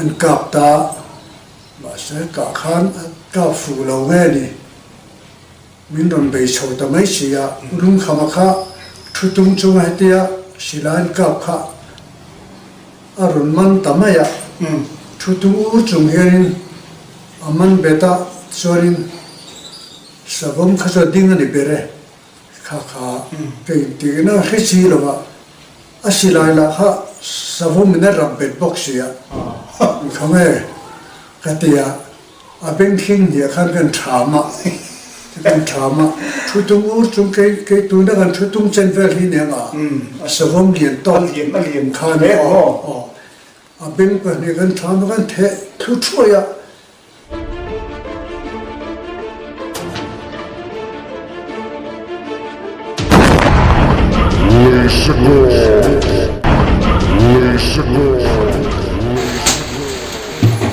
อันกับตามาเสกะขันกับฟูเราแง่นี่มินโดนไปโชว์แต่ไม่เสียรุ่งขมาข้าทุตุงจงให้เตียศิลาอันกับข้าอรุณมันแต่ไม่อะทุตุงอุจงเฮรินอามันเบต้าชวรินสบมข้าจะดิ้งอันนี้เบเร่ข้าเป็นตีน่าเฮชีลวะอาศิลาละข้าสบมมันได้รับเป็นบอกเสียข้าไม่กติยาอาเป็นทิ้งเหี้ยขันกันถามะกันถามะทุตุงอุจงเกยตัวนั้นกันทุตุงเซนเวลที่เนี่ยสบมเรียนต้นข้าเนี่ยอาเป็นคนนี้กันถามกันเททุกช่วยอะ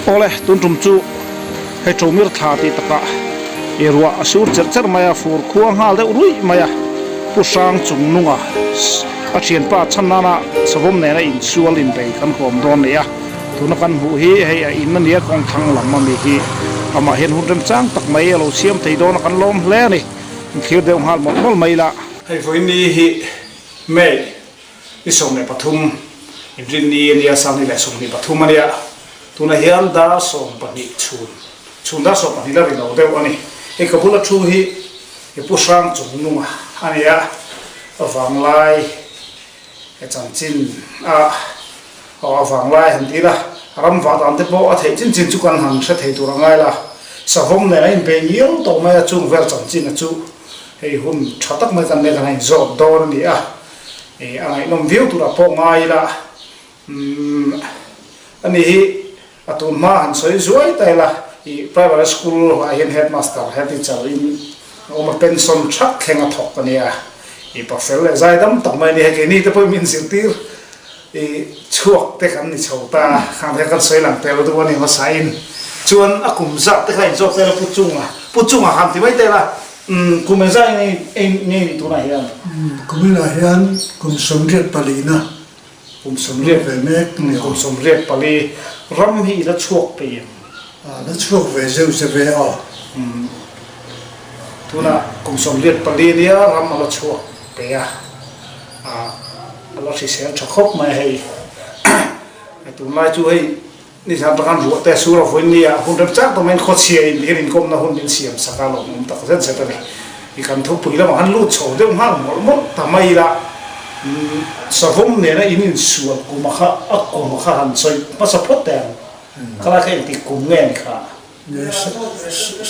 โอ้เลยตุนจุ่มจูให้โจมิรธาติตะกะเอรัวสูรเจรมายาฟูร์ควงฮัลเดรุ่ยมายาผู้สร้างจุ่มนุ่งอาเชียนป้าชันนานาสมมเนนะอินชัวลินไปกันหอมโดนเนี่ยทุนกันหูฮีให้อินนั่นเนี่ยกองทังหลังมามีฮีอามาเห็นหุ่นเต็มจ้างตักไม่เราเสียมไทยโดนกันล้มแล้วนี่เขียวเดียวหันหมดไม่ละให้ฝนนี้ฮีไม่ที่ส่งในปฐุมอินทรีย์เนี่ยสังนี่แหละส่งในปฐุมมาเนี่ยทุนเฮียนดาส่งปนิชุนดาส่งปนิลาริโนเดวอันนี้ไอ้กบุลชูฮีไอ้ผู้สร้างจุ่มนุ่งอันนี้ฝังลายไอ้จันจินฝังลายหันทีละรำฝังตามที่บอกว่าเทจินจุกันหันเสถียรตัวง่ายละสะพมเนี่ยไอ้เป็นเยี่ยมตัวไม่จุ่มเวลจันจินนะจุไอ้หุ่นชัดตักไม่กันในทางไหนจอดโดนนี่ไอ้อะไรน้องวิวตัวพอง่ายละอันนี้ตัวมาหันสวยๆแต่ละไอ้ private school ไอ้เห็น headmaster head teacher อินเอามาเป็นสมชักแข่งถกกันเนี่ยไอ้ professor เลยใจดำต่อมาเนี่ยแค่นี้จะไปมินสิตีไอ้ช่วงแต่กันนี่ชาวตาข้างแต่กันสวยหลังแต่ละตัวนี่มาใส่ชวนอากุมจับแต่ใครจบแต่ละปุจุงทำที่ไม่แต่ละกุมใจนี่ตัวไหนอ่ะกุมอะไรยันกุมสมเด็จปรีนะกุมสมเด็จเป็นเมฆเนี่ยกุมสมเด็จปรีรำฮีและช่วงเปลี่ยนแล้วช่วงเวเซลเซเวอทุน่ะกุมสมเด็จปรีเนี่ยรำมาและช่วงเปลี่ยเราสิเสียงชักคบมาให้ตัวนายช่วยนี่ทำประกันหัวแต่สู้เราคนนี้หุ่นรับจ้างต้องเป็นข้อเสียอินเดียนกรมนะหุ่นเป็นเสียมสักการหลงตัดเส้นเสร็จเลยอีกการทุบปุ๋ยแล้วมันลูดโฉดเรื่องห้างหมดทำไมล่ะสะพมเนี่ยนะอินินสวนกุมข้ากุมข้าหันซอยมาสะพดแต่ก็แล้วแค่ติดกุมเงินค่ะเนี่ย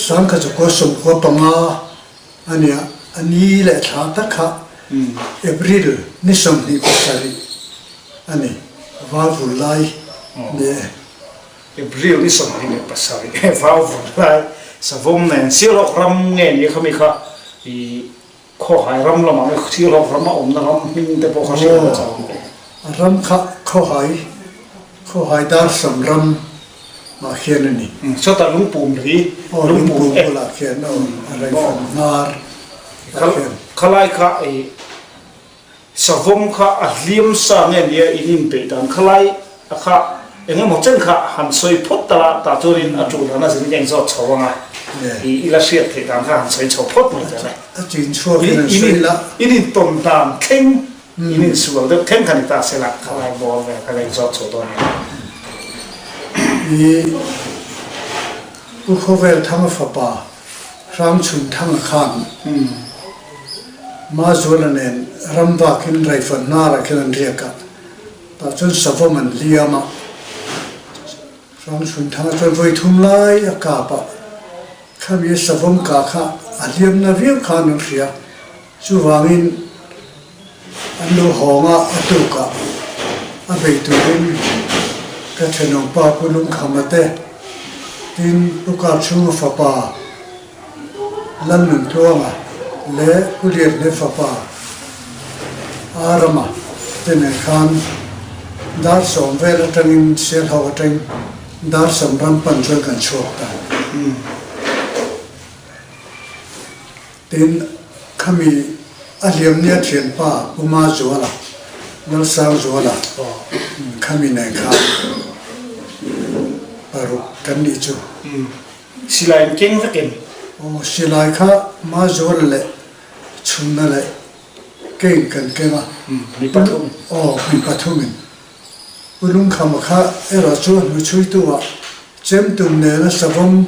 สังกัดก็สมควรปังอันนี้แหละชาตะค่ะเอพริลนิสมนิปัสสารีอันนี้วาวุไลเนี่ยเอพริลนิสมนิปัสสารีวาวุไลสะพมเนี่ยเสียหลอกรำเงินเนี่ยเขาไม่ค่ะอีข้อหายรำละมั้งเสียหลอกรำมาอมนะรำมินแต่พอเขาเสียหลอกรำค่ะข้อหายดาร์สมรำมาเขียนนี่ชอบแต่ลุงปุ่มหรือลุงปุ่มโบราณเขียนอะไรฟังนาร์เขาไล่ข้าไอ้สะพมข้าเลี้ยมสร้างเนี่ยอินินเปิดดันเขาไล่ข้าเองหมดเจ้าข้าหันซอยพุทธละตาจุรินอจุลนะสิ่งยังจอดชาวงาอีลาเสียเปิดดันข้าหันซอยชาวพุทธเหมือนกันเลยจีนช่วยอินินตนตามเข่งอินินสวนเด็กเข่งขันตาเสลักเขาไล่บอลเลยเขาไล่จอดชาวตัวนี้ผู้เขาเวลทั้งฝ่าป่าร่างชุนทั้งข้างมาส่วนนั้นรำบากขึ้นไรฝันน่ารักขึ้นเรียกกันแต่จนสะพมันเลี้ยมาร่างชุนทั้งจนไปทุ่มไล่อากาศข้ามีสะพมกาข้าเลี้ยมนาวิวข้านุเสียชูวางินอันดูหงอัตุกะอันไปตัวเองก็เชนองป้าปุลุงขมาเตดินลูกอาชูฟ้าป่าลันหนึ่งตัวมาเละผู้เรียนเละฟ้าป่าอารมาเจเนคันดาร์สมเวลตังินเสียเขาตังดาร์สมรัมปันจวนกันโชกตาดินขมีอาเลียมเนี่ยเทียนป้าอุมาจัวละนัลสาวจัวละขมีในข้า karu kan ni chu silai keng vekin o silai kha ma zol le chunna le keng kan kenga ni pathum o mi pathumin ulung kham kha era chu nu chui tu wa chem tum ne na sabam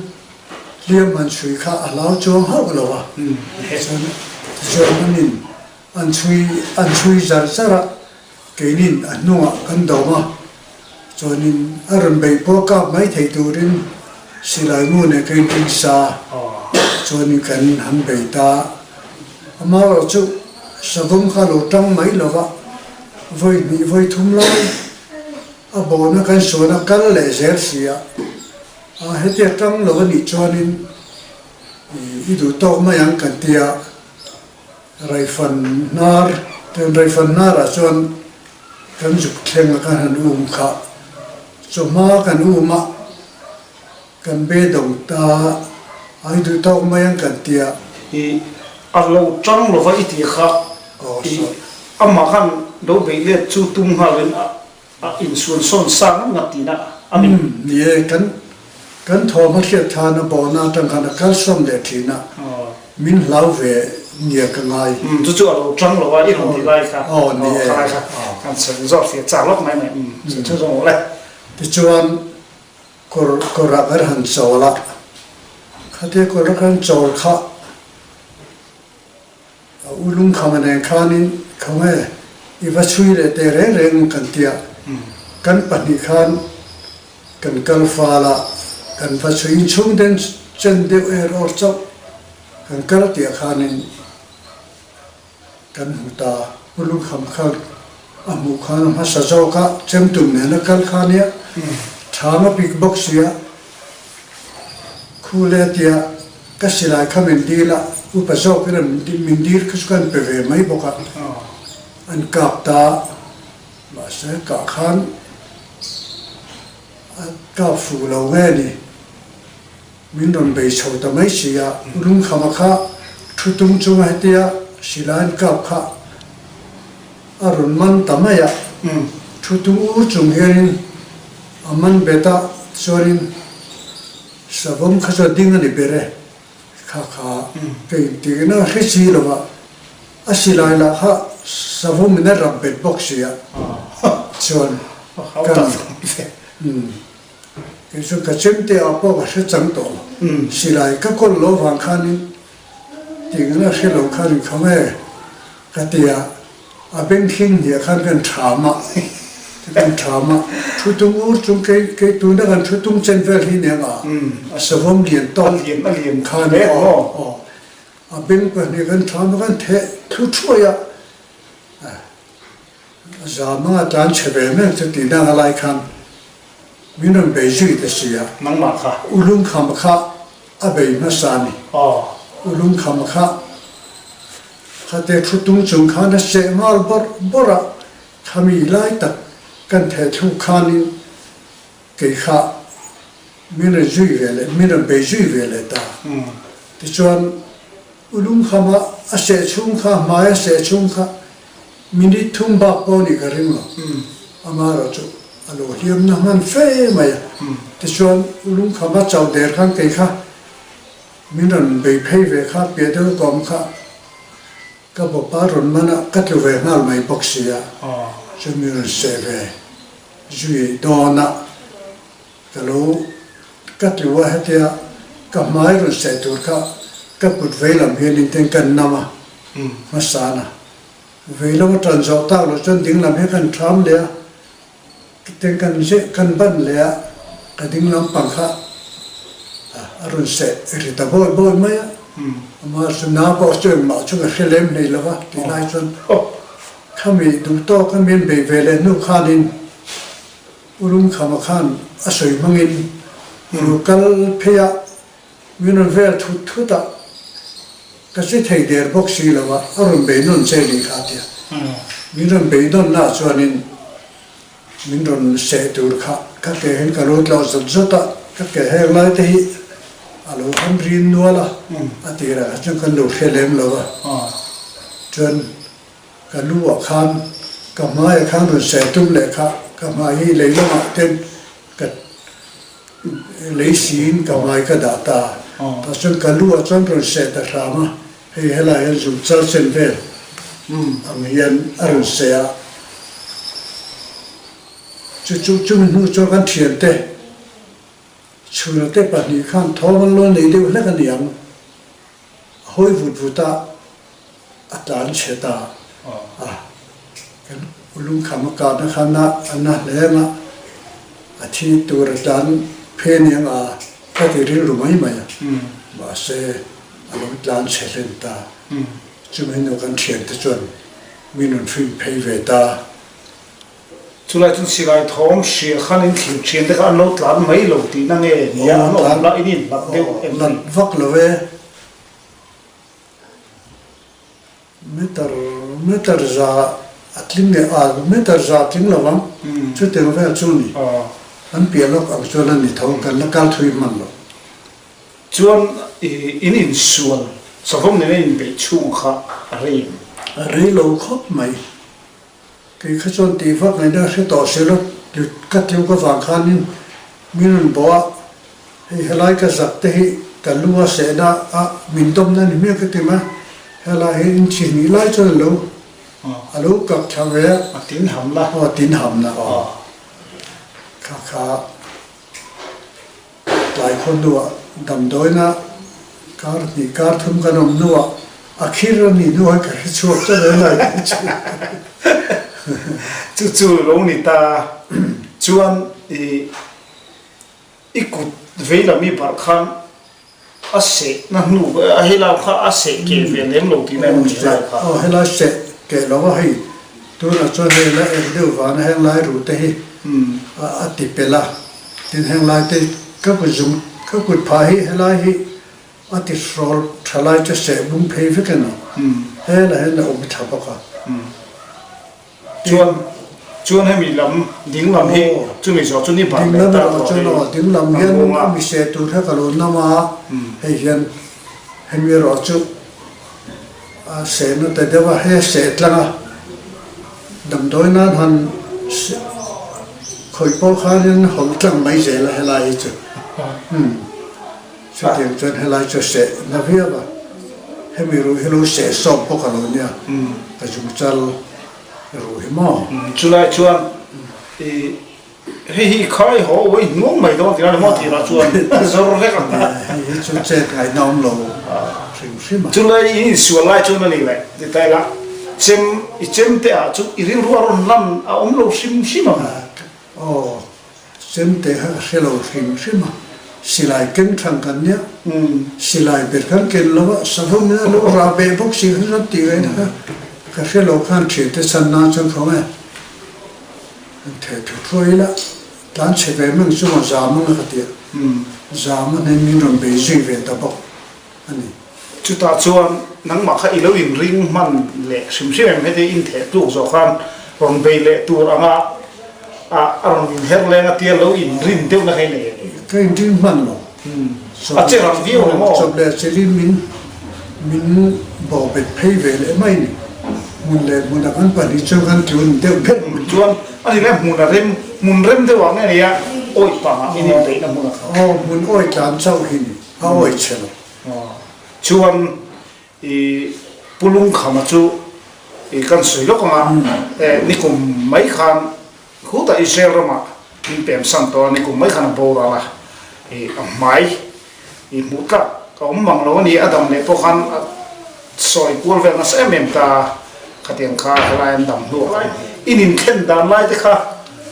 liam man chui kha alau chu ha lo wa Germanin an chui zar zara keinin anunga kan doma chonin aron bei poka mai thei turin silai mu ne ken tin sa chonin kan han bei ta amaro chu sabum kha lo tang mai lova voi thum lo abona kan sona kal le zer sia a hetia tang lo ni chonin idu to mayang kan tia raifan nar ten raifan nar a chuan kan juk thleng kan han kha chuma kan ma kan be dong ta ai du to mayang kan tia i alo tang lo va iti kha i amma kan do be le chu tum ha len a in sun son sang ngatina amin ye kan thoma khia thana bona tang kana kal som le thina min lau ve nia ka ngai chu chu alo tang lo wa i ron ti lai kha ni kan sen zo fi cha lok mai mai chu zo le ti chuan kor ra han chola khate kor kan chol kha ulung khamane khanin khame iwa chui le te reng kan tia kan pani khan kan kal fala kan fa chui chung den chen de or chau kan kal tia khanin kan huta ulung kham khan amu khan ha sa jau ka chem tum ne na kal khania thama big box ya khule tia ka silai khamen dila upa zo kan mindir khuskan pe ve mai boka an kap ta ma se ka khan ka fu lo nge ni min don bei chho ta mai sia ulung khama kha thutung chung ha tia silan kap kha arun man tamaya thutung u chung herin aman beta chorin sabam khaso ding ani bere kha pe tigna khichi lo ba asilai la ha sabam ne rabbet box ya chon kan so ka chemte apo ga se chang to silai ka kol lo wang khani tigna se lo khani khame ka tia a ben thing dia khan kan thama kan thama thutung ur chung ke tu na kan thutung chen vel hi ne ma a savom lian to lian khan a ben pa ne kan thama kan the thu ya zama tan chebe me ti na lai khan minun beijui de sia nang ma kha ulung kham kha abei na sani ulung kham kha khate thutung chung kha na se mal bora khami lai tak kan the thu khani ke kha minun jui vele minun beijui vele ta ti chuan ulung khama ase chung kha ma ase chung kha mini thum ba po ni garim lo amaro chu alo hiam na man fe mai ti chuan ulung khama chau der khang ke kha minun bei phei ve kha pe de kom kha ka bo pa ron mana ka tu ve mal mai boxia chu minun se ve jui dona kalo ka tu wa hatia ka mai ron se tur kha ka put ve lam hian in ten kan nama masana ve lo tran zo ta lo chon ding lam he kan tham le ten kan je kan ban le ka ding lam pang kha arun se ri ta boy mai ma su na bo chen ma chu ga khelem nei lawa ti lai chon khami du to kan men be vele nu khanin ulum khama khan asoi mangin kal phya minun vel thu ta ka se thei der box si lawa arun be non che li kha tia minun be don na chuanin min ron se tur kha ka ke hen ka lo tlo zota ka ke he lai te hi alo han rin nuala atira chung kan lo khelem lo wa chon ka lu wa khan ka ma ya khan ron se tum le kha ka ma hi le lo ma ten ka lấy xin cả mai cả đã ta ta chân cả lúa chân rồi sẽ ta làm hay là hay dùng chân sen về anh hiền anh sẽ chú mình nuôi cho con thiền tê chú nó tê bát đi khăn tháo văn luôn này đều là cái niệm hối vụt ta tán chế ta cái lung khăm cả nó khăn na anh na lẽ mà thì tôi tán phê niệm cái gì riêng mấy mà mà sẽ anh tán chế lên ta chú mình nuôi con thiền tê chuẩn mình nuôi phim phê về ta chú lại chúng si lại thong xia khăn in thiểu chiến đấy anh nốt lắm mấy lâu tí năng nghe nhá anh lại in lắm đều em lăn vắt là về meter za atling ne meter za ting lo wang chu te ve chu ni an pia lok ang chu lan ni thong kan la kal thui man lo chuan in sual savong ne in be chung kha rei lo khop mai cái chọn tỷ pháp này đó sẽ tỏ sẽ rất cắt theo cái vàng khan nhưng mình bỏ hay lại cái giặc thì cái lúa sẽ đã mình tôm nên mình cái gì mà hay là hình chỉ nghĩ lại cho lâu lâu cặp thằng về tín hầm là khá lại con đùa đầm đôi na cá thum cái nồng đùa khi rồi mình đùa cái chuột cho nên là chú lông này ta chuan ikut về là mi bảo khăn ase na nu hay là khá ase kể về đến lâu tí này mình lại khá hay là sẽ kể nó hay tôi là cho nên là em đều vào nó hàng lai rồi thế tiếp là tin hàng lai thế các cái dùng các cái phá hay lai hay tiếp rồi trả lại cho sẽ bung phê với cái nào hay là ôm tháp bọc chuan hay mình làm tiếng làm hi chú mình cho chú đi bảo tiếng làm cho nó tiếng làm hiền mình sẽ tu theo cái lối nào mà hay hiền hay mình rõ chú sẽ nó tới đó hay sẽ là đầm đôi nan hắn khởi bao khá nên hậu trăng mấy sẽ là hay là chứ cho tiếng cho hay là cho sẽ là biết mà hay mình rồi sẽ xong bao cái lối nha cái chúng ta rồi mà chú lại chuan hi khai họ với ngóng mày đó thì là mất thì là chuan rồi hết rồi chú chết cái nông lồ chú lại in sửa lại chuan này lại thì tại là chém thế à chú irin ruộng rồi năm ông lâu sim mà chém thế sẽ lâu sim mà xì lại kinh thằng cần nhá xì lại biệt khăn kinh lâu sao không nhá lâu ra bể bốc xì rất tiêu ấy nữa cái sẽ lâu khăn chỉ tới sân na chân không ấy thế thôi là đàn chế về mình chúng mà giảm nó cái tiền giảm nên mình làm bể gì về tập bốc anh chú ta chuan nắng mặc hay lâu in ring man lệ sim em hay in thế tu rồi khan còn về lệ tu anga rồi in hết lên cái tiền lâu in ring tiêu là hay lệ cái ring man lo chứ làm việc mà chụp lệ chế ring mình bỏ bệt pay về lệ mấy này muốn đặt ăn bẩn đi cho ăn chuồn tiêu hết chuan anh là muốn rem tiêu này này à ôi bà ini đấy là muốn ôi chán sau hình ôi chèn chuan pulung khama chu kan soi lo kama ni kum mai khan khu ta Israel rama in pem san to ni kum mai khan bo la mai mutka kom mang lo ni adam le to khan soi kul ve na se mem ta khatiang kha lai dam lu in khen dan lai te kha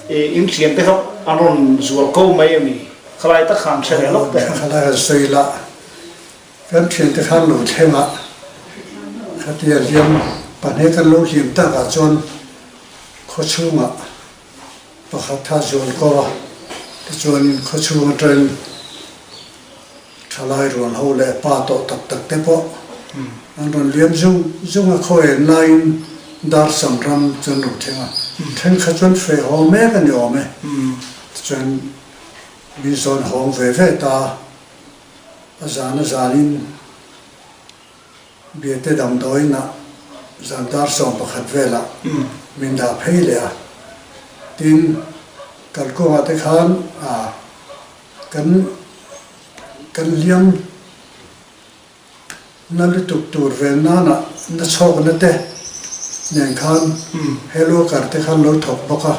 in thian te kha anon zual ko mai mi khlai ta kham se lo te khlai soi la kan thian te khan lo thema khatiang liam pane kan lo hiam ta ka chon kho chunga pakhat tha zon ko wa chon kho chunga tren thalai ron ho le pa to tak tak te po an ron liam zung a khoi line dar sam ram chon ro thenga then kha chon fe ho me kan yo me chon min son hong ve ve ta azana zalin biate dam doi na zandar som pakhat vela min da phei le tin kalko ate khan กันเลี้ยงนั่นลุตุกตูร์เวนนั่นน่ะนั่นชอบนั่นเต้เนี่ยขันเฮโลการ์เตขันเราถกปะค่ะ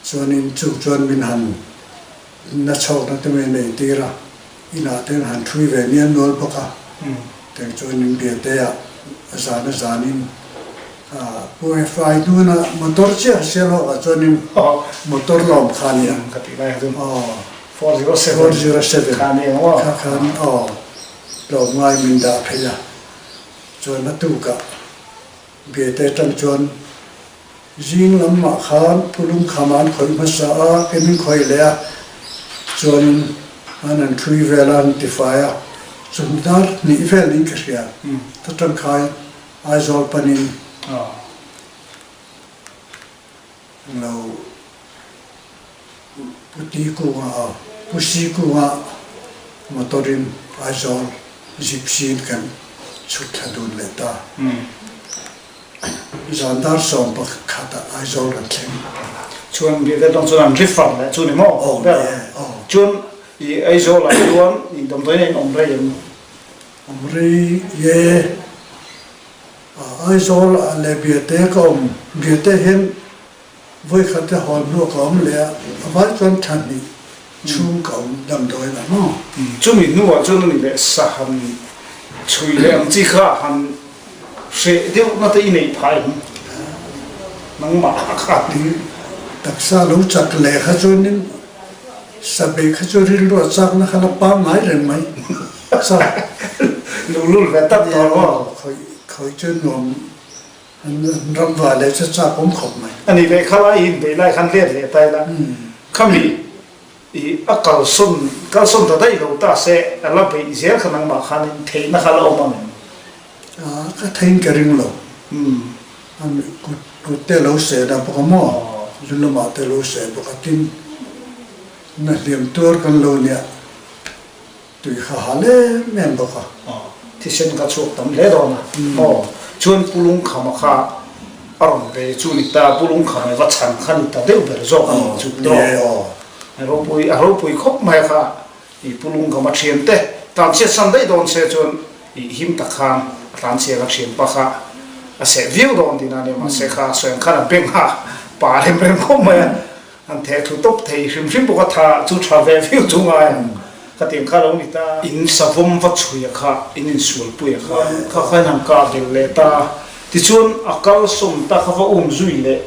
ส่วนนี้จุกจวนบินหันนั่นชอบนั่นเต้ไม่ได้ตีระอินาเต้หันทุยเวเนียนนวลปะค่ะแต่จวนนี้เบียดเตะอาจารย์นี่ผู้เอฟไอดูนะมอเตอร์เชื่อเสียหรอกจวนนี้มอเตอร์ลมขันเนี่ยกติได้ครับ407คันนี้ว่าขันลมง่ายมินดาเพยจวนนั่นตุกะเบียดเตะจังจวนยิงลำมาขันผู้ลุงขมันคอยมาสาเอ็มคอยเลี้ยจวนอันนั้นทุยเวลันติฟายจุดนั้นนี่เวลิงก์เสียตัดจังขายไอซอลปนินเราพุทธิกูว่าพุชีกูว่ามาตอรินไอซอลจิบซีนกันชุดทัดุนเลต้าจานดาร์สอมปักขัดไอซอลกันเช่นชวนเบียดต้องชวนริฟฟังเลยชวนนี่มั่วเด้อชวนไอซอลอะไรล้วนนี่ตรงตัวนี้อมเรียนเย่ไอซอลอะไรเบียดเตะก็เบียดเตะเห็นไว้ขัดหอมลูกก็เลยไว้จนทันนี่ชุ่มก็ดำโดยละมั้งช่วงนี้นู่นช่วงนี้เนี่ยสหันช่วยเลี้ยงจีข้าหันเสียเดี๋ยวน่าจะอินในภายนังมาขาดนี่ตักซาลูกจักเล่ขจรนี่สเปกขจรินรัวจักนะขณะป้าไม้เรื่องไหมซาลุแบบตัดต่อว่าคอยเจอนวมรำว่าเลยจะจับผมขบไหมอันนี้เลยข้าไล่อินไปไล่ขันเลียดเลยไปละข้ามีอักกัลซุนตัวได้เราตาเสะแล้วไปเสียขนังมาขันเทนักขันเอามาเนี่ยก็เทนกระริงเราอันกูเตะเราเสะนะพวกมั่วลุลมาเตะเราเสะพวกทิ้งนั่นเลี้ยงตัวกันเราเนี่ยตุยข้าหาเล่แม่นบอกค่ะที่เช่นกับช่วงตั้มเล่ดอนะชวนปุลุงขมาข้าอารมณ์ไปชวนตาปุลุงขมาวัดฉันขันตาเดือบเบอร์จอกจุดดอกเราปุยคบไม่ค่ะอีปุลุงขมาเชียนเตะตามเชื่อสันได้โดนเสียจนอีหิมตะคานตามเสียกับเชียนปะค่ะเสียวิวโดนที่นั่นเนี่ยมาเสียค่ะส่วนขันเบ่งค่ะป่าเร่งเร่งคบไม่อันเททุตบเทชิมปกติจุดทราเววิวจุงไงก็เตียงข้าลงนี่ตาอินสะพมวัดช่วยค่ะอินสวลปุยค่ะข้าใครนำกาเดลเลตาที่ชวนอากาศสมตาข้าว่าจุยเลย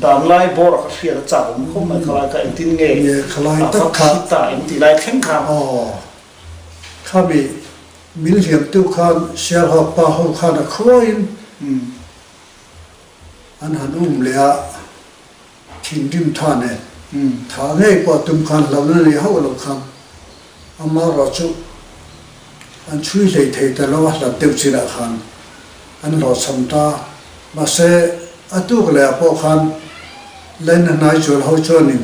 ดานไล่บอร์ข้าเสียจับผมคงไม่ขลายกับอินทินเงยข้าคิดตาอินทิไล่แข็งขังข้ามีเหลี่ยมตู้ข้านเสียหอบปะหอบข้านคอยอันหันเลยทิ้งดิมท่านเนี่ยถ้าให้ปอตุมข้านเราเนี่ยเขาเราข้างอามาเราจุอันช่วยเลยเทแต่ละวันเราเต็มสิละขันอันเราสมตามาเสอตุกเลยพอขันเล่นนายจุลเขาจวนิม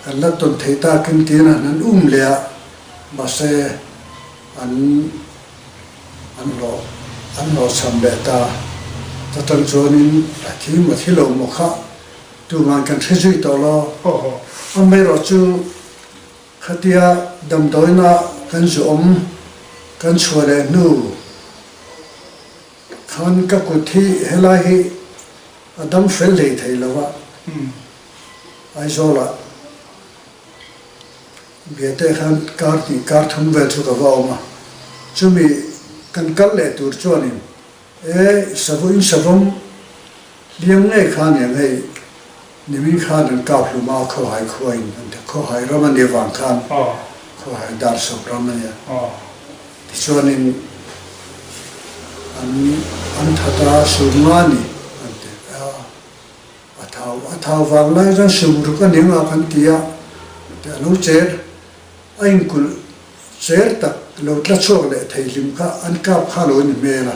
กันละต้นเทตากินตีนั้นเลยมาเสอันเราสมเด็จตาแต่ตอนจวนิมที่มาที่เราหมกขะดูมันกันที่จุดต่อเราอันไม่เราจูขัดยาดำดอยน่ะกันจอมกันชัวร์นู่ขันกับกุฏิเฮลัยอดัมเฟลเลยไทยแล้ววะไอโซล่ะเบียดขันการทุ่มเวทุกว่าออกมาจุมีกันกัลเลตูร์จวนิมสบุอินสบุมเลี้ยงไงขันยังไงนี่มีข้านึงก้าวลงมาเขาหายคุยเขาหายรามันเดียวังขันเขาหายดาร์สบรามันเนี่ยที่ส่วนนึงอันทัดาสุมานีอันเดียอัฐาววังไล่จนสุรุกันยังอาคันที่แต่เราเจอไอ้กุลเจอตักเราทะโชกเลยไทยลิมก้าอันก้าวข้าลุนเมล่ะ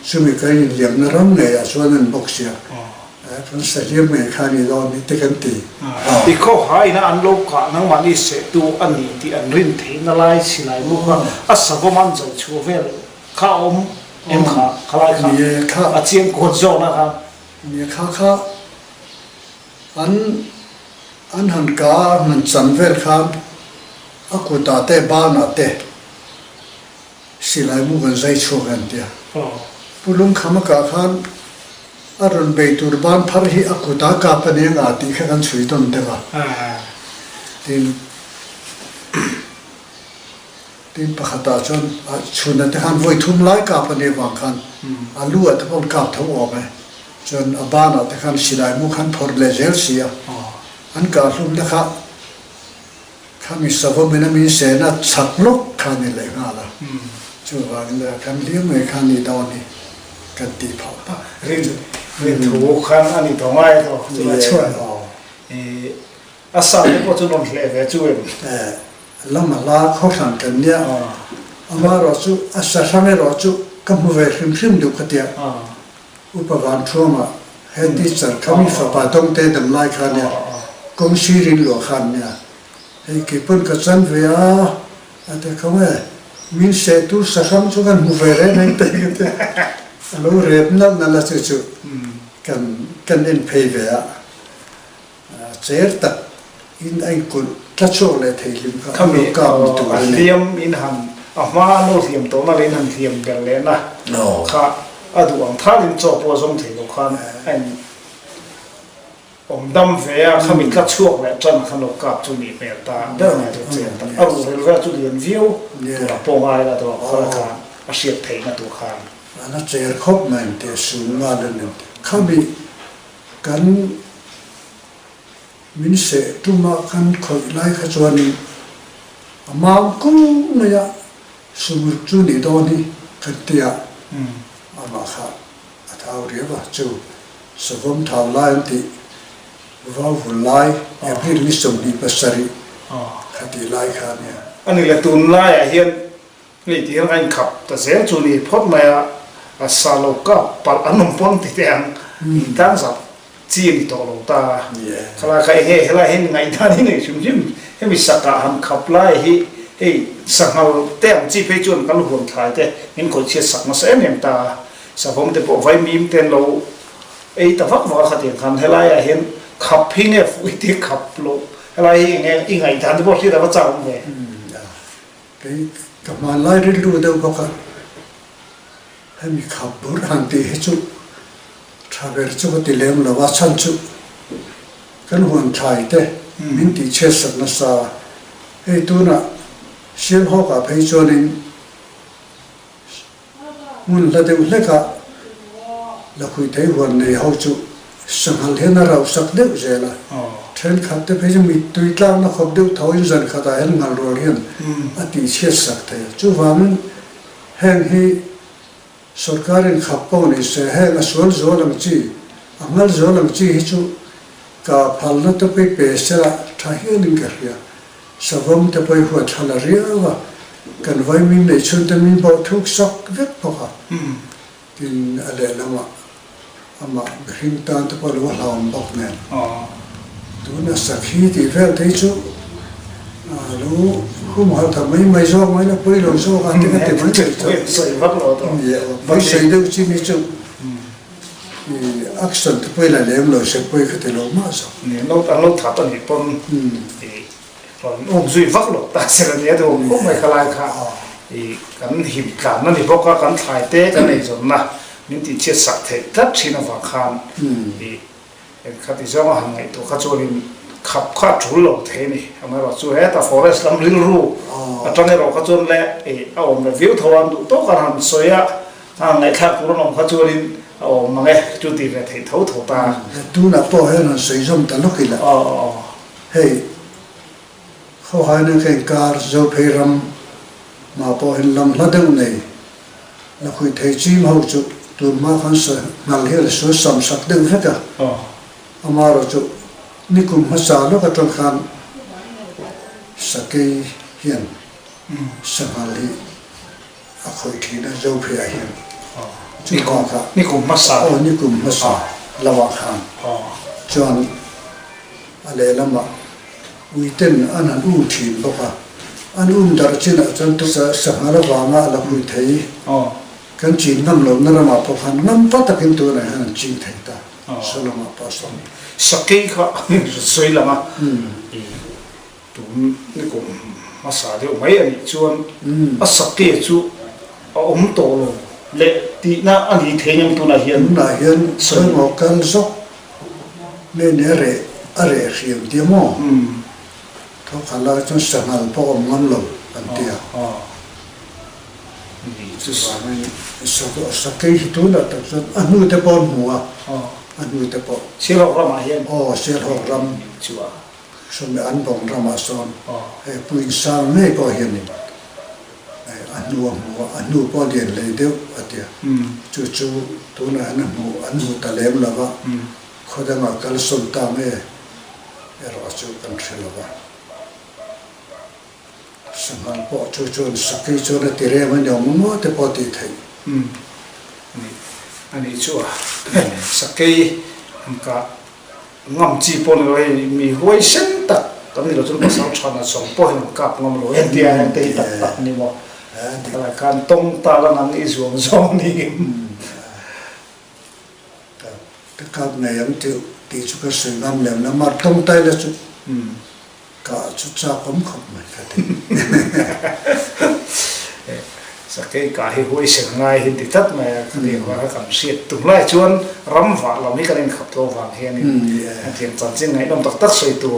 ซึ่งมีการเลี้ยงนรำเนี่ยส่วนนั้นบกเสียเพราะเสียเมื่อข้านี่เราไม่ติดกันตีที่เขาหายนะอันโลกะนั่งมันนี่เสดูอันนี้ที่อันรินเทนอะไรสิไหลมุกอัศวมันจะชัวเวลข้าเอ็มข้าอะไรข้าอาเจียงโคจรนะครับเนี่ยข้าอันหันกามันสันเวลข้าม aku ta te ba na te silai mu gan zai chu gan tia pulung khama ka khan arun be tur ban phar hi aku ta ka pa ne nga ti kha kan chui ton te ba tin pakhata chon chuna te khan voi thum lai ka pa ne wang khan alu at pon ka tho o me chon abana te khan silai mu khan phor le zel sia an ka hlum le kha khami savo mena mi se na chak lok khan le nga la chu wang le kan liam me khan ni daw ni kan ti pha pa rin thu khan ani to mai to chu la chuan asa le ko chu non hle ve chu lama la kho san kan nia ama ro chu asa same ro chu kam ve hrim du khatia upavan thoma hendi char khami fa pa tong te dam lai khan nia kong shirin lo khan nia hei ki pun ka chan ve ate khame min se tu sa kham chu kan mu ve re nei te te alo rep na na la chu kan en phe ve cher tak in ai kun ta cho le thei lim ka mi ka mi tu le liam in han ma no liam to na len han liam bel le na no kha adu ang thalin cho po zong thei lo khan an om dam ve a khami ka chuak le chan khan lo kap chu ni pe ta da na to chen ta aru rel va chu lian view to po ngai la to kha ka a siat thei na tu khan ana cher khop man te su nga le ne khami kan min se tuma kan khoi lai kha chwani amam ku na ya sumur chu ni do ni khatia ama kha athau ri ba chu savom thau lai ti va vu lai ya phir ni som ni pasari khati lai kha ne ani le tun lai a hian ni ti hang an khap ta zel chu ni phot ma ya a salo ka pal anom pon ti tang tang sa chi ni to lo ta khala khai he hela hen ngai ta ni nei sum jim he mi saka ham khap lai hi ei sangal tem chi pe chun kal huam thai te in ko che sak ma se nem ta sa vom te po vai mim ten lo ei ta vak wa khatin khan hela ya hen khap phing e fu ti khap lo hela hi nge i ngai ta bo chi da ba chang me cái mà lai ri lu đâu có cả hay mi khắp bữa hàng tỷ hết chút cha về chỗ cái tiền là vắt chân chút cái hoàn thái thế mình tỷ chết sạch nó sa hay tu na xem họ cả phải cho nên muốn là đều lấy cả là khi thấy hoàn này họ chút sang hàng thế nào rau sắc đều dễ là trên khắp thế phải cho mình tùy lao nó không đều thổi dần khát ai ăn ngal rồi liền à tỷ chết sạch thế chú vào mình hèn hi सरकारें खापो ने से है असवल जोलम ची अमल जोलम ची हिचु का फलना तो पे पैसा ठाहे नहीं कर रिया सबम तो पे हुआ छला रिया वा कन्वाई में नहीं चलते में बहुत ठुक सक वेट पका तीन अले लमा अमा घिंटान तो पर वो लाम बक में तो ना सखी ती फेल थे चु लो cũng họ thầm mấy do mấy là quay rồi do ăn cái tiền mấy người sợi vắt lo to mấy sợi đâu chỉ mấy chục action thì quay là em rồi sẽ quay cái tiền lỗ mà sao nè nó thả tận thì con còn ông duy vắt lo ta sẽ là nhớ đâu cũng phải khai khai thì cái hiểm cảm nó thì bao quát cái thái tế cái này rồi na những thì chia sẻ thế rất chi là vàng khan thì cái thì do hàng ngày tôi khá cho nênขับข้าจุลโลเทนี่ทำไมเราช่วยแต่ forest ลำลิงรูตอนนี้เราก็จนแหละเอาแบบวิวทวันดูโต๊ะกันหันสวยอ่ะทางไหนข้าคุณน้องข้าจุลินเอามาไงจุดที่แบบเท่าตาดูน่ะพอให้เราสวยจมตลกอีละเฮ้ยเขาหายในแข่งการโจเพรัมมาพอเห็นลำละดึงเลยแล้วคุยเทจีมาหูจุตัวมาขันสวยงานเลี้ยงสวยสมศักดิ์ดึงให้กันเอามาเราจุนี่กลุ่มภาษาโลกตรงกันสกีเฮียนสมาลีอาคอยทีนั้นเจ้าเพียเฮียนนี่กลุ่มภาษานี่กลุ่มภาษาละวะขันจนอะไรละมาวิเตนอันนั้นทีนบอกว่าอันดาร์จินจนตัวสหรัฐวางละคุยไทยกันจีนน้ำลมนั่นละมาพอขันน้ำพัดตะกินตัวไหนฮันจีนไทยตาสลมาปัสสาวะสกีเขาสวยละมั้ง ตุนนี่ก็มาสาเดียวไม่อันนี้ชวนสักเกจูโตลงเละตีน่าอันนี้เทียงตัวน่ะเห็นน่ะเห็นสงอกันซอกเมเนเรอะไรเขียวเดียวมั้งเขาขลังจนสังหารพอมันลงอันเดียวนี่จะว่าไม่สักเกยตัวน่ะแต่ส่วนอันนู้นแต่ปอนหัวอันนู้นแต่ปอนเชื่อเรามาเห็นเสียหกรชัวสมัยอันบองรามาสอนปุยสาวนี่ก็เห็นนี่อันนู้นหัวอันนู้นปอนเดียนเลยเดียวอันเดียวจู่ๆตัวนั้นหัวอันนู้นตะเล็มแล้วว่าเขาจะมาคัลสุนตามเราจู่กันเสร็จแล้วว่าสังหารพอจู่ๆสักทีจู่ๆตีเรื่องมันยังมั่วแต่พอตีไทยอันนี้ชัวสักทีมันก็งอมจีปนเลยมีห้วยเส้นตัดตอนนี้เราจะมาสาวชนส่งพ่อให้มันกลับงอมเลยเดียร์ตีตัดนี่บ่แต่ละการตรงตาละนั้นอีส่วนสองนี่แต่กับในยังตีชุกเสียงน้ำเหลวน้ำมันต้องไตเลยชุดก็ชุดจ้าผมขบเหมือนกันสักแค่กาให้ห้วยเสียงง่ายเห็นติดตัดมาเรียกว่าคำเสียดตุ่มไล่ชวนรำฝ่าเราไม่กระเด็นขับตัวฝั่งเฮียนี่เทียนจันทร์เสียงไหนน้ำตักใส่ตัว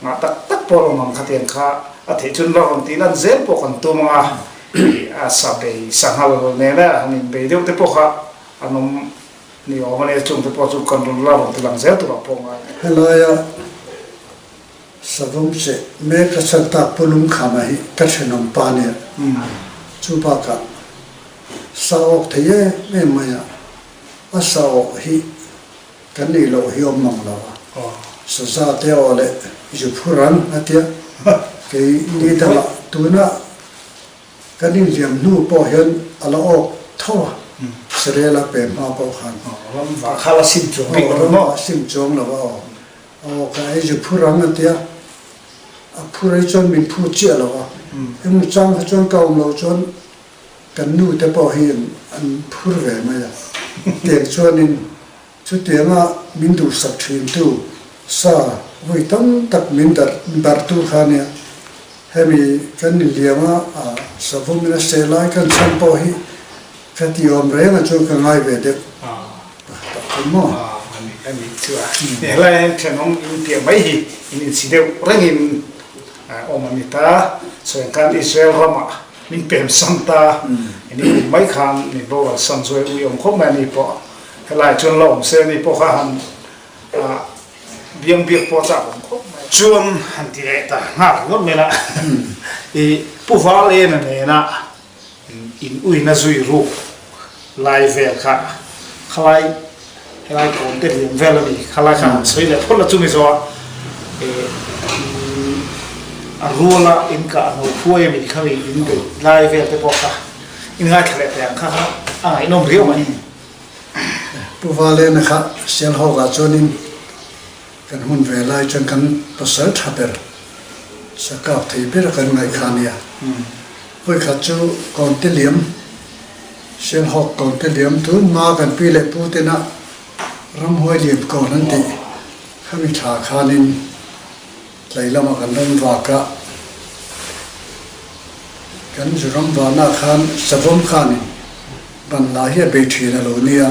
งาตักพอลงมังขัดเทียนข้าอาทิตย์ชนเราคนตีนั่นเจ็บปกันตัวมาอาสาไปสังหารเนี่ยนะนี่ไปเดี๋ยวแต่พวกเขาอันนั้นนี่ออกมาเนี่ยจงแต่พอจุกันเราคนตีหลังเจ็บตัวพงไงเฮ้ยสะดุ้งเสเมฆสัตตาปุลุงขามาฮิกัชนมปาเนี่ยจูปากะสาวกที่ไม่มาอาสาวฮิกันนี่เราฮิอมมังเราสะซาเตอเลยจูพูรันอาทิตย์queนี่แต่ละตัวน่ะกันนี่เรียมนู่ปอเห็นอะไรออกท่อเสร็จแล้วเป็นมาปอขันว่าข้าละสิบจงปีแล้วเนาะสิบจงแล้วว่าก็ไอ้จูพูรังนั่นเดียพูดไอ้จนมีพูดเจ้าแล้วว่าไอ้มึงจังจนเก่าเราจนกันนู่แต่ปอเห็นอันพูดแหวนมาอย่างเด็กชวนนินชุดเดียงอ่ะมินดูสักทีตู้ซาวิตั้งตักมินดัดตู้ขาเนี่ยให้มีกันเลี้ยงสมมติเสลายกันสัมปอฮีคดีอมเรื่องจนกันง่ายเวเด็กตัดมั่วอันนี้ชัวเนี่ยอะไรฉันน้องอินเดียไม่หิอินสิเดียวเรื่องอินอมันนี่ตาส่วนการอิสราเอลรามามินเป็นสันตาอันนี้ไม่ขานนี่บอกว่าสันสวยอุยมคบมานี่ปะอะไรจนหลงเสียนี่ปะขันเบียงพอจับผมคบจวนหันที่ไหนตาหาหมดเลยละผู้ฟ้าเล่นเนี่ยนะอินอุยน่าจุยรูไลฟ์เวลค่ะใครก่อนเดี๋ยวเวลานี้ใครค่ะสวยเลยพอละจุ่มจ่อรัวละอินกะโน้ตช่วยมีเขามีอินดูไลฟ์เวลแต่พอค่ะอินง่ายแค่แต่ยังค่ะอะไรน้องเรียวมันผู้ฟ้าเล่นนะครับเสียงหอกจนินกันหุ่นเวลาจนกันภาษาทับเบอร์สกัดที่เป็นกันไงขานี่เพื่อขัดจูก่อนที่เลี้ยมเสียงหอกก่อนที่เลี้ยมทุนมากันปีเล็กพูดนะรำห้อยเลี้ยมก่อนนั่นทีข้ามีชาขานินไหลละมากันเรื่องวากะกันจุรำวานาขานสะพมขานินบรรลาเฮียเบทีนะโลเนีย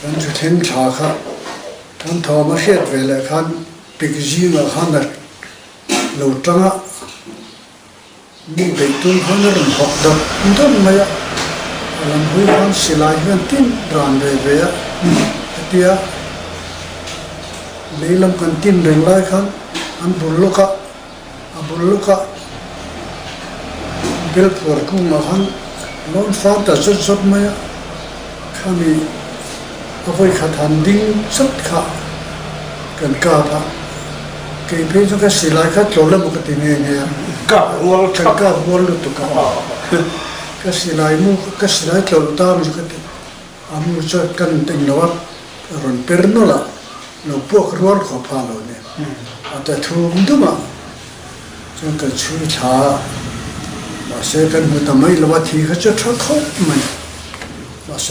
กันจุเทมชาขาท่านทอมาเฮ็ดเวลาคันปิกจีมาคันนั้นเราจังอ่ะมีไปตุ้งคันนั้นหกดอกต้นมาอะลำพูคันสิลายกันตินรันเวเวียเดียเลยลำกันตินเร่งไล่คันอันบุลลุกะเบลปวดกุ้งมาคันล้นฟ้าแต่สดๆมาอะข้ามีเอาไปขัดหันดิ้งสุดขากันกาบะเกี่ยเพจก็สิลายขัดโจลบุกติเงี้ยกับรัวกันกาบวัวลุตุกะก็สิลายมุกก็สิลายโจลตามจุกติอามุจกันติงนวัดรุนเปรโนละเราพวกรัวขอบพาเราเนี่ยแต่ทุ่มดุมาจนกันช่วยชามาเสกันมุตไม่ละวัที่เขาจะทักเขาไม่มาเส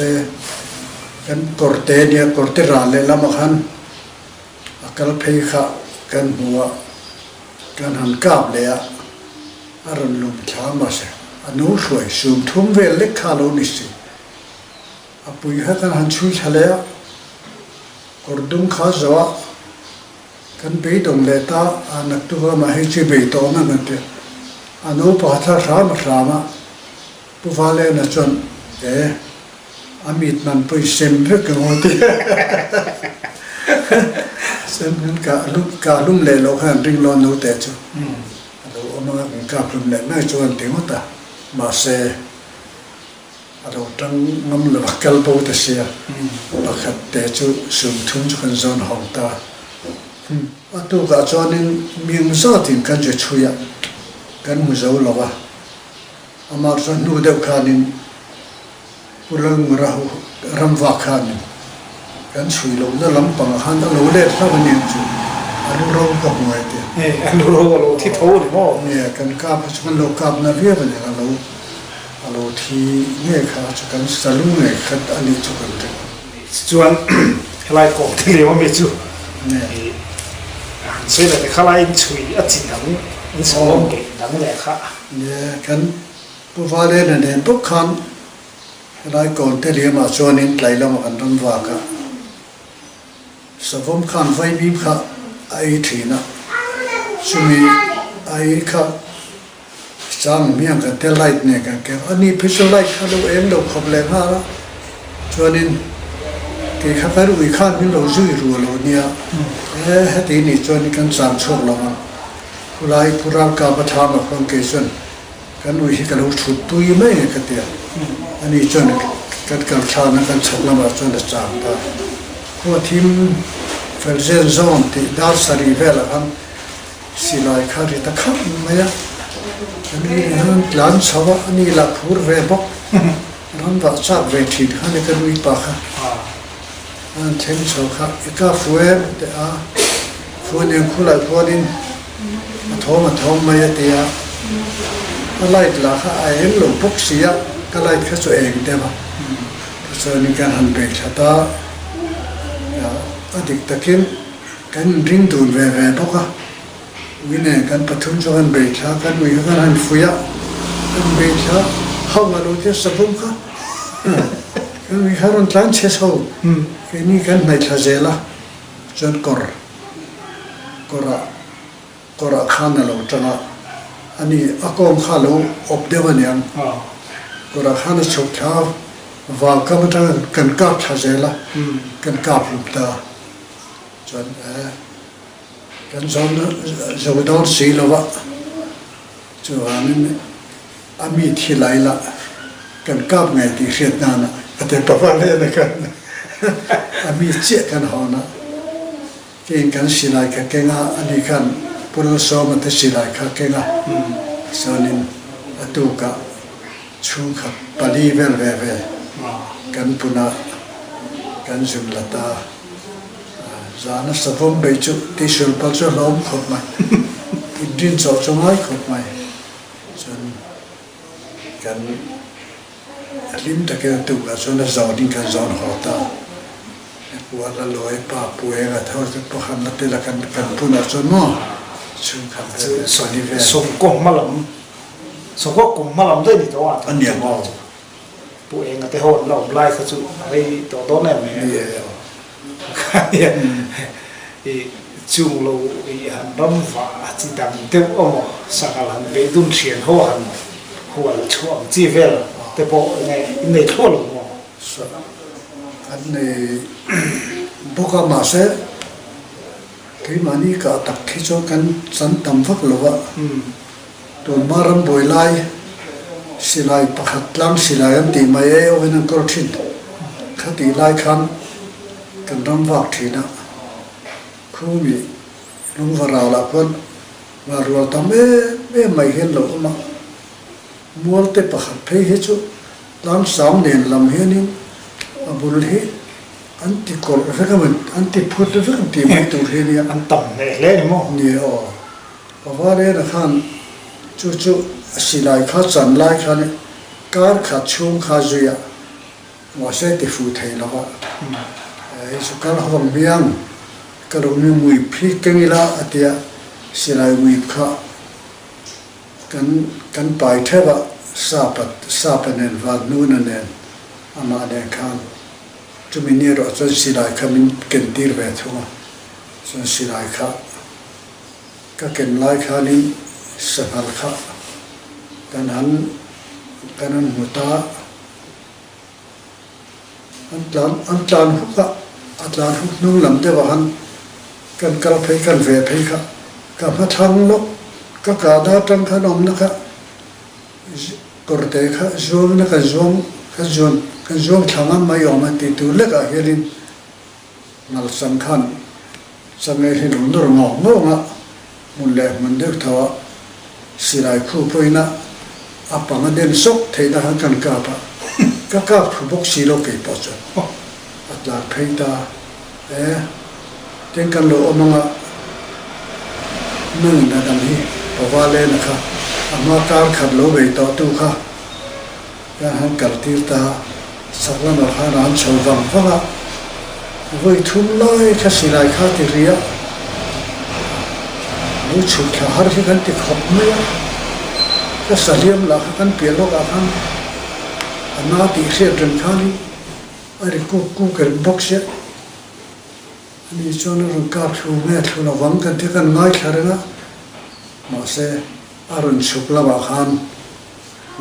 กันกอร์เตเนี่ยกอร์เตราเลละมาคันอักลเพย์ข้า กันหัวกันหันกาบเลยอะอารมณ์ลุมช้ามาเสียอนุสวยสูงทุ่มเวลเล็กขาโลนิสิอปุยให้กันหันช่วยทะเลอะกอดดุงข้าจัวกันไปตรงเลต้าอันนักตัวมาให้ชีวิตโตมันกันเถอะอนุปหัตถ์รามรามะผู้ฟ้าเล่นจนอามิดมันไปเซมเพื่อกันหมดเซมนั้นกาลุ่มเล่เราหันริงลอนนูเตจูเราเอามากาลุ่มเล่ไม่ชวนถึงว่าตามาเซเราตั้งงำเลยว่ากัลโบตเสียบักขัดเตจูสุ่มทุ่งจุกันจนห้องตาตัวกาจอนินมีมุสาตินกันจะช่วยกันมุสาวลาวะอามาร์จนูเดวคานินอุลังราหูรำวาคานินกันช่วยเราเดินลำปังหันเราเล่นท่ามันยังจูอันรู้กับมวยเดียอันรู้ที่โทษมั้งเนี่ยกันกาบชมันโลกาบนาเรียบเนี่ยเราที่เนี่ยข้าจะกันสลุงเนี่ยขัดอันนี้จุกันถึงจวนอะไรก่อนที่เรียกว่าไม่จูเนี่ย所以咧，佢拉吹一節咁，你所講嘅等嚟嚇。เนี่ยกันผู้ฟ้าเล่นเนี่ยพวกขันไล่ก่อนที่เรียมาชวนนินไหลลงมากันรำวากะสมมขันไฟบีบค่ะไอ้ทีน่ะช่วยไอ้ค่ะจังเมียงกันเทไลท์เนี่ยกันแกอันนี้พิสูจน์ไลท์ค่ะเราเองเราขบแรงฮะละชวนนินที่ข้าพเจ้าวิคานนี่เราจุยรัวเราเนี่ยทีนี้จวนกันสามชั่วโมงผู้ไล่ผู้ร่างกายประทามกับคนเกศนกันวิธีการเราชุดตุยไม่กันเดียอันนี้จวนกันการชาญกันชักลำบากจนจะจางตาหัวทีมเฟลเซนซอนที่ดาร์สรีเวลกันสิลายขาริตะขับไม่ยะอันนี้หลานสาวอันนี้หลักผู้เวบกนั่นว่าชาเวทีอันนี้กันวิปากะอันเช่นสาวครับอีกาฟูเอแต่ฟูเนี่ยคู่หลายฟูนี่มาท้องมาเตียอะไรล่ะค่ะไอ้เห็นหลงพกเสียก็ไล่แค่ตัวเองได้ป่ะส่วนนี้การหันเบรกชะตาอดีตตะเกียงกันริงดูนเว่ๆพกวินัยกันปฐุมจกันเบรกชะกันวิกันหันฟุยกันเบรกชะเข้ามาดูที่สะพุงค่ะกันวิหารร้านเชสโฮกันนี่กันในทะเจล่ะจนกระข้างเราจังอันนี้อากงข้าเราอบเดวันยังกระข้างชุกเท้าวางก็มันกันกาบทะเจล่ะกันกาบลุกตาจนกันจนจะไปโดนสีแล้ววะจนนี้อามีที่ไหลละกันกาบไงที่เสียดนาแต่ประมาณนี้นะครับอามีเจ๊กันหอนะเก่งกันสิไลกันเก่งอันนี้กันปุโรโซมันจะสิไลกันเก่งส่วนนี้ตุกะชุงขับปลีเวลกันปุนากันจุลตาจานสะพมไปจุที่สุลปัจจุล้อมขบมาอินดินจอจงไห้ขบมาจนกันริมตะเกียงตุกะจนจอดิ้งกันจอนหอตาปัวละลอยป้าปัวกะเท่าจะพขันละเตละกันปุนาจนมั่วชุงขับส่วนนี้เวส่งกงมาหลงส่งก็กงมาหลงได้ดีตัวอันเดียวปุเองก็แต่หดหลงไล่ขจุไอ้ตัวโตแน่ไหมจุงเราหันรำฟ้าจีดังเต้าอมสักการหันไปดุนเชียนหัวหันหัวช่วงจีเวลแต่พอในทั่วโลกอันนี้บุกมาเสที่มันนี่ก็ตักที่จะกันสันตำฟักหลวะตัวมารำบอยไล่สิไลประคัดลังสิไลอันตีมาเอวนังกรทินขัดตีไล่คันกันรำวักทีนะคู่มีลุงวราวละคนวารวลทำไม่เห็นหรอกมามัวแต่ประคัดเพย์เหจุลังสามเดือนลำเฮนิบุลเฮอันที่กอลเฟกันอันที่พูดเฟกันที่ไม่ตัวเฮนี่อันต่ำเลยเล่นมั้งนี่อ๋อเพราะว่าเนี่ยนะครับจู่สิไลข้าจันไลข้าเนี่ยการขัดช่วงข้าจุยว่าเสติฟูเทแล้วว่าไอ้สุการหัวเมียง ก็เรามีมือพิกังละอัตยาสิลายมือข้ากันไปเทวะซาปเนนวานูนเนนอามาเดนขันจุมินีรอจนสิลายขามินเกินตีร์เวทัวจนสิลายข้าก็เกินลายขานิสกัลข้ากันนั้นหัวตาอันตานหุกะอันตานหุกนุ่งลำเดวะหันกันกระเพยกันเวเพยค่ะกับมาทางลกก็กาดาตังขนมนะคะกรเตะค่ะจวงนะคะจวงทางนั้นไม่ยอมมาติดตัวเล็กอะเฮลินนัลสังขันสังเกตเห็นหนุ่มงงงะมุนเล่มันเด็กท้อสิไรคู่ไปนะอาปังเดินซกเทดาหันกันกาบะก็กาบผู้บกสิโลกิปอจอัตลาเพยตาเต็งกันโลอมังะนึ่งนะดังนี้เพราะว่าเล่นนะคะอามาการขัดโลเวต่อตู้ค่ะการหันกัลติตาสักวันเราหาร้านชาววังฟังะวัยทุ่มลอยแค่สิไรข้าติเรียรู้ชุดแค่หาที่กันติดขบเมื่อก็สลียมหลักกันเปลี่ยนโลกอาคันอันน่าติเสียจนข้านี้อะไรกูเกิดบกเสียอันนี้จนเราการชูแม่ชูเราหวังกันที่กันน้อยแค่นั้นมาเสอรุณสุขละบาคัน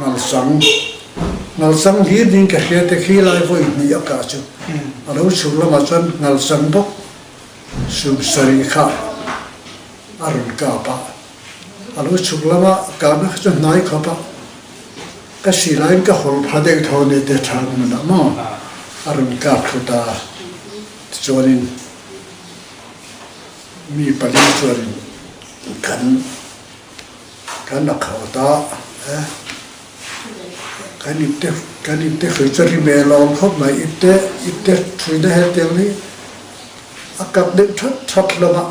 นัลสังฮีดิ้งกับเฮียตะขี้ลายไว้มีอากาศจุอรุณสุขละมาจนนัลสังบกสุมสริขะอรุณกาปะอรุณสุขละมาการนักจนน้อยขปะก็สิลายก็หอบพระเด็กทอนี่เดชามันนะมั่งอรุณกาพุตาจวนินมีปริจวนินกันนักข่าวตากันอิบเตเคยจะริเมลองเขาไม่อิบเตช่วยได้เหตุนี้อากับเด็กชัดละมา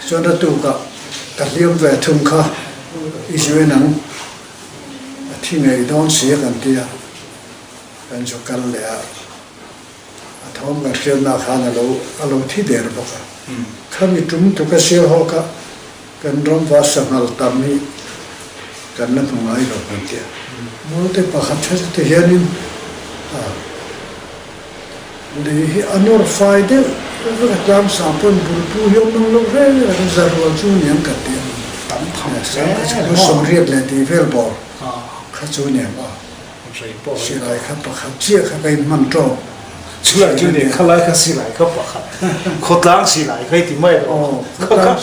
จนตัวกับเลี้ยงแหวนทุ่งข้าอิจฉาหนังที่ไงโดนเสียกันเดียเป็นจุกันเลยท้องกันเชียนนาคานะเราที่เดือดบอกข้ามีจุ่มตุกเสียหอกกันร้องว่าสังหารตามนี้กันนั่นตรงไหนเราเป็นเดียมองแต่ปากชัดที่เห็นนี่เลยอันนู้นไฟเดียวก็จำสามคนบุรุษยมน้องลูกเร่ก็จะรวมจูเนียงกันเดียวก็สมเรียบเลยที่เวลบอลข้าจูเนียงว่าสิไรครับปากเจี๊ยบไปมันโตช่วยจูเนียงเขาไล่เขาสิไรเขาปากขดล้างสิไรใครที่ไม่รู้เขาล้าง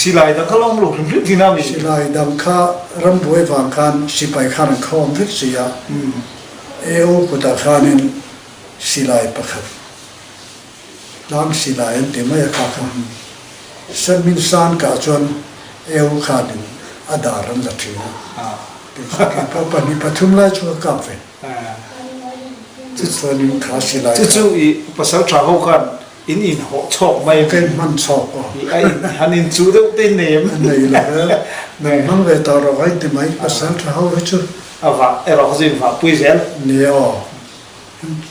สิไรแต่เขาลองหลุดลึกที่น้ำอีกสิไรดังข้ารำบวยฟังกันสิไปข้างข้อมพิษยากุตาขานินสิไรปากล้างสิไรแต่ไม่อยากข้ามฉันมินซานกาจวนขานินอดารันละทีนะเพราะปนิปทุมไล่ชัวกับเวจุดส่วนนี้ขาสิไรจุดอีภาษาชาวกันอินหัวชอบไม่เป็นมันชอบไอ้ฮันอินจูดเต้นเนมนี่แหละนั่งเวทาเราไว้ที่ไหมภาษาชาวจุดว่าเราเขาจะว่าปุ้ยเซลเนี่ย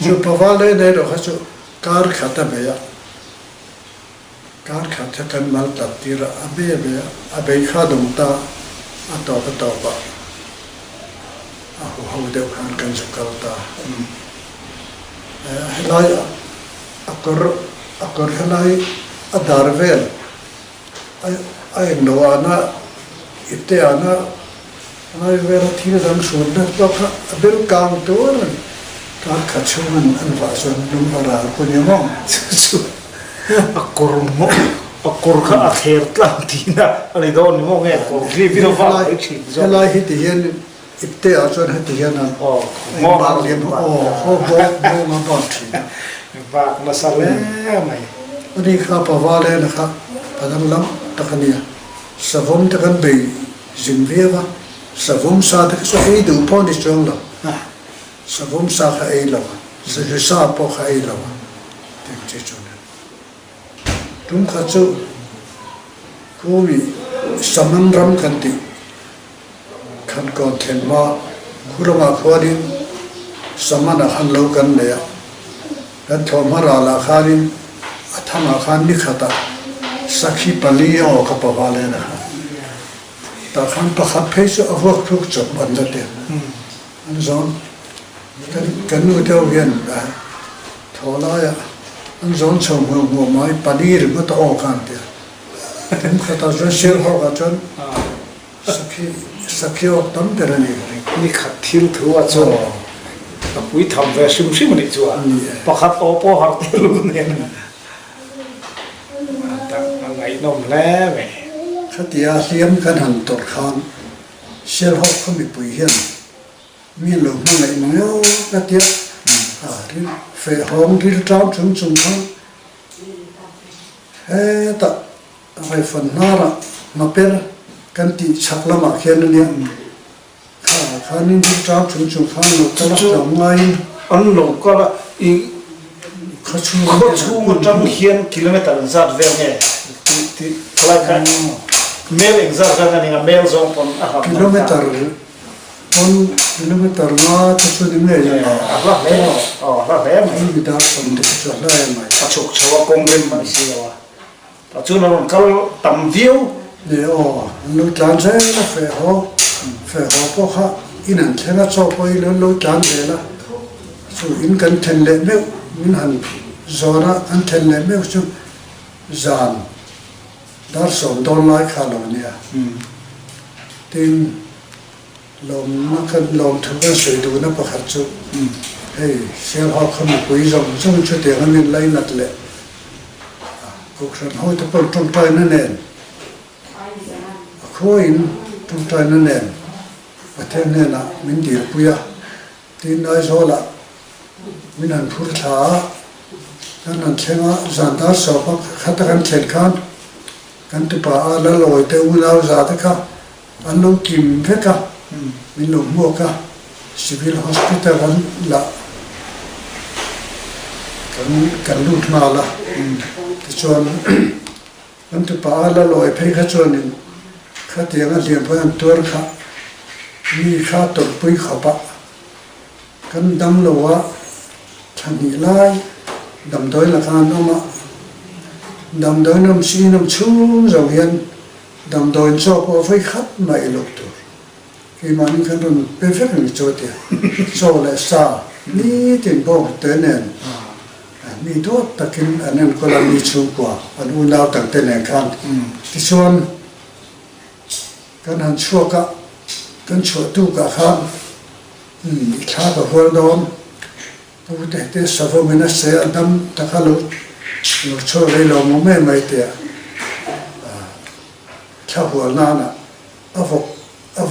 จุดพอว่าเลยเนี่ยเราเขาจุดการขัดแบบนี้การขัดจะกันมาตัดทีละอาเบะอาเบะข้าดงตาต่อปะเขาเดียวกันสุขตาให้ไล่อักษรให้ไล่อดาร์เวลไอ้หนูนะอิตเตียนะไอ้เวลาที่เราสูดนั้นก็เบลกางตัวนั้นการขัดชมันอันว่าส่วนนุ่มบาราคนยังมองอักษรข้าเทียร์ตั้งทีนะอะไรโดนมองเงี้ยก็รีบไปฟ้าอีกทีให้ไล่ให้ที่เห็นอิตเตียส่วนให้ที่เห็นนั้นมองเรียนเขาบอกมาบอกทีฝากมาสั่งแล้วไหมวันนี้ข้าพเจ้าเลยนะครับพนังล้ำตะกันเนี่ยสวมตะกันไปจิงเวียวสวมซาตะกันสุดให้ดูพ่อในช่วงละสวมซาให้ละสจุซาพ่อให้ละเด็กเจ้าเนี่ยทุกข้าเจ้ากูมีสมันรำกันติขันก่อนเทนมาคุณมาขวดินสมันหันโลกันเลยแล้วทอมาราลาคาริน ท่านอาคารนี่ขัดสักขีปลีออกกับปะเลยนะแต่ขันประคับเพชรเอาพวกทุกจบบันเดียอันสองกันนู่นเดียวเวียนทอลายอันสองชมหัวไม้ปลีหรือว่าตัวออกกันเดียวถึงขัดจนเชื่อเขาจนสักขีออกตั้มเดือนนี้ นี่ขัดทิ้งถือว่าจ้าปุ้ยทำแบบชิมมันอีกจ้าประคับโอปอหักเตลุนเนี่ยแต่อะไรนมแล้วไหมขัดยาเสียมกันหันตดขานเชื่อเขาเขาไม่ปุยเห็นมีหลงอะไรมั้งเอ้ขัดยาที่เฟห้องที่เจ้าถึงจุงเขาแต่ไปฝันน่าละมาเป็นกันติชักละมาเขียนเนี่ยข้านี่ที่เจ้าถึงจุงเขาหลุดจะจะไงอันหลงก็ละอีเขาชูมันจังเขียนกิโลเมตรจัดเวลเนี่ยที่อะไรกันเมลเองจัดกันนี่เมลส่งคนกิโลเมตรคนกิโลเมตรมาจะช่วยยังไงยังไงละแล้วละแล้วไม่มีดาวคนที่จะได้ไหมฉุกเฉินกงเล่นมาเสียวแต่ช่วงนั้นเขาต่ำวิวเนี่ยลูกจานใช่ละเฟหอพวกเขาอินันเทน่าชอบไปแล้วลูกจานเสร็จละส่วนอินกันเทนเล่เมื่อมินหันจอระกันเทนเล่เมื่อช่วงจานดาร์ส่งโดนไล่ขาลงเนี่ยทิ้งลมนักลมทุกคนสวยดูนะประคับจุเฮ้ยเสียงเขาขมุกวิจงช่วงชุดเดียวกันมินไล่นัดเลยกุศลเขาจะเป็นตรงใจนั่นเองคุยตรงใจนั่นเองประเทศเนี่ยนะมินดีปุยะที่นายโซละมินันพูดช้านั่นเช่นว่าจันทร์สอบขัดกันเช่นกันกันที่ป่าแล้วลอยเตอุลาวซาตะค่ะอันลูกกิมเฟกะมิลงมัวกะซิวิลฮอสพิทอลกันละกันลูกมาละที่ชวนกันที่ป่าแล้วลอยเพกะชวนนึงข้าเตียงเรียนเพื่อนตัวข้ามีข้าตกปุยขับกันดำลัวทันทีไล่ดำโดยละกันออกมาดำโดยน้ำซีน้ำชุ่มจะเวียนดำโดยชอบเอาไฟขัดไม่หลบตัวที่มันกันรุ่นเป็นเฟกนิโจเตียโซเลซานี่ถึงบอกเตือนเนี่ยมีตัวตะกินอันนั้นก็ละมีชูกว่าอันอุ่นดาวต่างแต่ไหนกันที่ชวนกันหันชั่วกะกันชั่วตู้กะข้ามข้ากับหัวดอมผู้เด็กๆสาวมินัสเสียดำตะขาลุลูกชั่วเลยเราไม่เตียข้าหัวนานะอ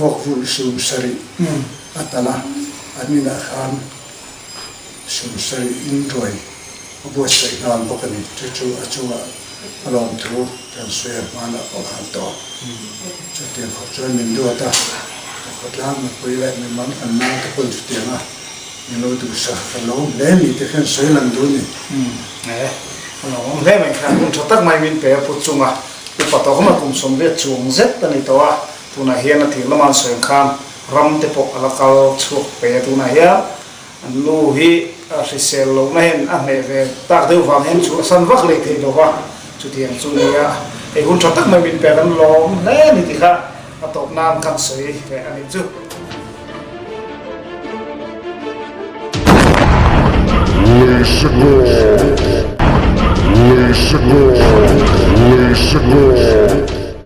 วกฟูสูงสรีอัตละอันนี้นะข้ามสูงสรีอินทวยบัวใส่งานปกติจู่ๆจู่ๆอารมณ์ทุกข์กันเสียมาแล้วออกหันต่อจะเตรียมขอช่วยมินด้วยตาก็ล้างมันไปแล้วมันอันนั้นทุกคนเตรียมอ่ะนี่เราดูสักกันแล้วเล่นนี่ที่เขาใช้ลังดูนี่เราเล่นไหมครับคุณชดตั้งไม่มินเปย์ปุจจุงอ่ะอุปถัมภ์เขามาคุมสมเด็จจวงเซ็ตตันนี้ตัวตัวไหนเฮียนที่ละมันสวยงามรำเตปกละเขาชุกเปย์ตัวไหนเฮียลูฮีสิเซลลงไม่เห็นอันนี้เวตักเดือดฟังเห็นชุดสันวักเล็กที่ตัวว่าจุดเทียนจุดนี้อ่ะไอ้คุณชดตั้งไม่มินเปย์กันลงเล่นนี่ที่ค่ะมาตกน้ำกันสวยเปย์อันนี้จุดLaser Girl.